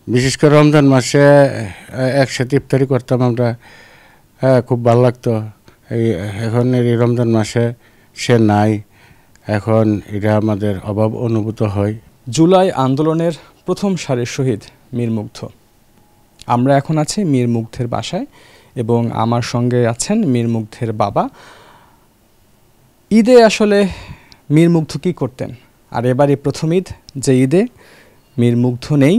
বিশেষ করে রমজান মাসে একসাথে ইফতারি করতাম আমরা। খুব ভালো লাগতো। এখন এই রমজান মাসে সে নাই, এখন এটা আমাদের অভাব অনুভূত হয়। জুলাই আন্দোলনের প্রথম সারির শহীদ মীর মুগ্ধ। আমরা এখন আছি মীর মুগ্ধের বাসায় এবং আমার সঙ্গে আছেন মীর মুগ্ধের বাবা। ঈদে আসলে মীর মুগ্ধ কী করতেন, আর এবারই প্রথম ঈদ যে ঈদে মীর মুগ্ধ নেই,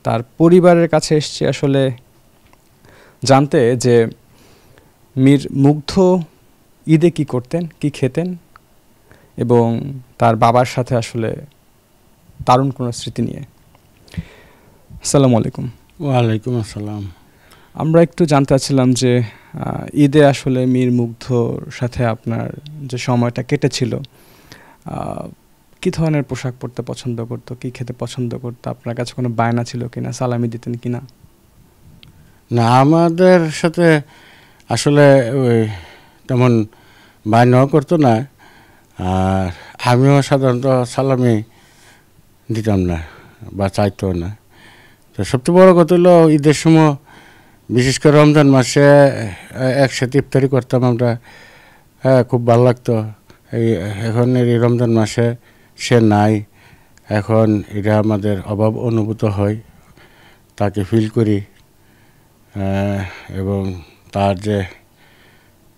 তার পরিবারের কাছে এসছে আসলে জানতে যে মীর মুগ্ধ ঈদে কি করতেন, কি খেতেন এবং তার বাবার সাথে আসলে দারুণ কোনো স্মৃতি নিয়ে। আসসালামু আলাইকুম। ওয়ালাইকুম আসসালাম। আমরা একটু জানতে চাচ্ছিলাম যে ঈদে আসলে মীর মুগ্ধর সাথে আপনার যে সময়টা কেটেছিল, কী ধরনের পোশাক পরতে পছন্দ করতো, কী খেতে পছন্দ করতো, আপনার কাছে কোনো বায়না ছিল কিনা, সালামি দিতেন কিনা? না, আমাদের সাথে আসলে ওই তেমন বায়নাও করতো না, আর আমিও সাধারণত সালামি দিতাম না বা চাইতো না। তো সবচেয়ে বড় কথা হলো ঈদের সময়, বিশেষ করে রমজান মাসে একসাথে ইফতারি করতাম আমরা। খুব ভালো লাগতো। এখন এই রমজান মাসে সে নাই, এখন এটা আমাদের অভাব অনুভূত হয়, তাকে ফিল করি। এবং তার যে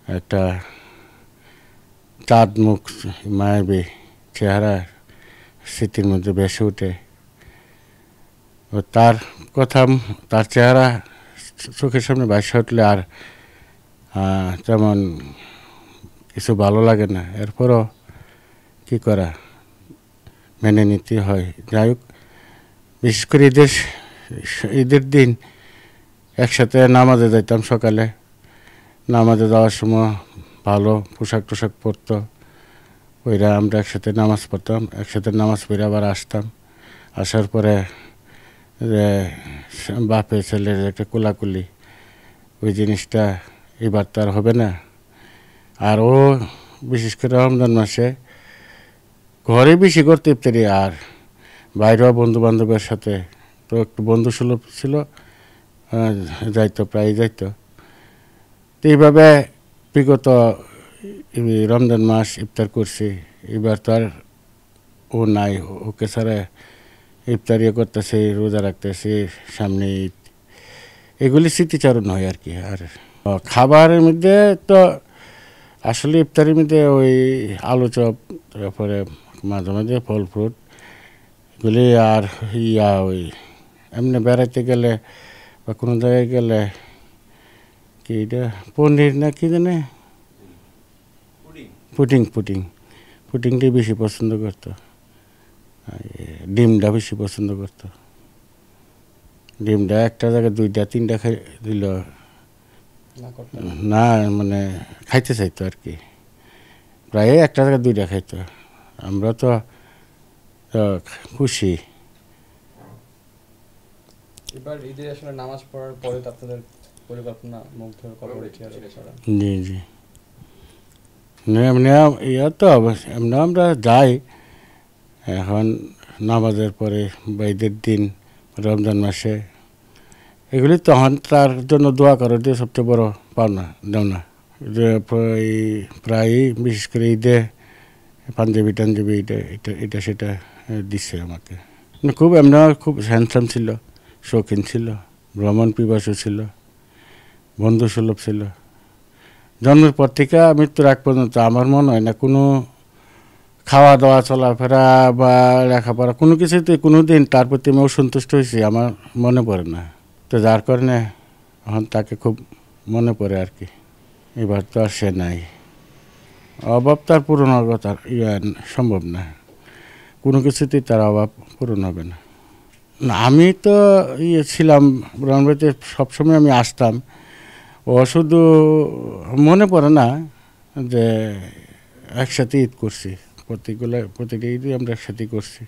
একটা চাঁদ মুখ মায়াবী চেহারা স্মৃতির মধ্যে ভেসে ওঠে। তার কথা, তার চেহারা চোখের সামনে ভাসে উঠলে আর তেমন কিছু ভালো লাগে না। এরপরও কী করা, মেনে নিতে হয়। যাই হোক, বিশেষ করে ঈদের দিন একসাথে নামাজে যাইতাম। সকালে নামাজে যাওয়ার সময় ভালো পোশাক টোশাক পরতো, ওইরা আমরা একসাথে নামাজ পড়তাম, একসাথে নামাজ পড়ে আবার আসতাম। আসার পরে যে বাপে ছেলের একটা কোলাকুলি, ওই জিনিসটা এবার তো আর হবে না। আর ও বিশেষ করে রমজান মাসে ঘরে বেশি করতে ইফতারি, আর বাইরেও বন্ধু বান্ধবের সাথে তো একটু বন্ধু সুলভ ছিল, যাইতো, প্রায় যাইতো। তো এইভাবে বিগত রমজান মাস ইফতার করছি। এবার তো আর ও নাই, ওকে ছাড়া ইফতারিও করতেছে, রোজা রাখতেছে, সামনে ঈদ, এগুলি স্মৃতিচারণ হয় আর কি। আর খাবারের মধ্যে তো আসলে ইফতারির মধ্যে ওই আলু চপ, তারপরে মাঝে মাঝে ফল ফ্রুট এগুলি, আর ওই এমনি বেড়াইতে গেলে বা কোনো জায়গায় গেলে কি এটা পনির না কি জানে, পুডিংটাই বেশি পছন্দ করতো। ডিমটা বেশি পছন্দ করতো। ডিমটা একটা জায়গায় 2টা 3টা খাই দিল না, মানে খাইতে চাইতো আর কি। প্রায় একটা জায়গায় 2টা খাইতো। আমরা তো খুশি। এবার ঈদে আসলে নামাজ পড়ার পরে তো আপনাদের পরিকল্পনা মুগ্ধর কবরে করা। জি জি, এমনি ইয়া তো এমনি আমরা যাই। এখন নামাজের পরে বা ঈদের দিন রমজান মাসে এগুলি তখন তার জন্য দোয়া করে দিয়ে সবচেয়ে বড় পাওনা দেওনা। যে প্রায়ই বিশেষ করে ঈদে পাঞ্জাবি টাঞ্জাবি এটা সেটা দিচ্ছে আমাকে। খুব এমনি খুব হ্যান্ডসাম ছিল, শৌখিন ছিল, ভ্রমণ পিপাসু ছিল, বন্ধু সুলভ ছিল। জন্মের পর থেকে মৃত্যুর আগ পর্যন্ত আমার মনে হয় না কোনো খাওয়া দাওয়া চলাফেরা বা লেখাপড়া কোনো কিছুতে কোনো দিন তার প্রতি আমি অসন্তুষ্ট হয়েছি আমার মনে পড়ে না। তো যার কারণে এখন তাকে খুব মনে পড়ে আর কি। এবার তো আর সে নাই, অভাব তার পূরণ হওয়ার কথা সম্ভব না, কোনো কিছুতেই তার অভাব পূরণ হবে না। আমি তো ছিলাম ব্রাহ্মণবাড়িতে, সবসময় আমি আসতাম। ও শুধু মনে পড়ে না যে একসাথে ঈদ করছি, প্রতিটা ঈদই আমরা একসাথে করছি।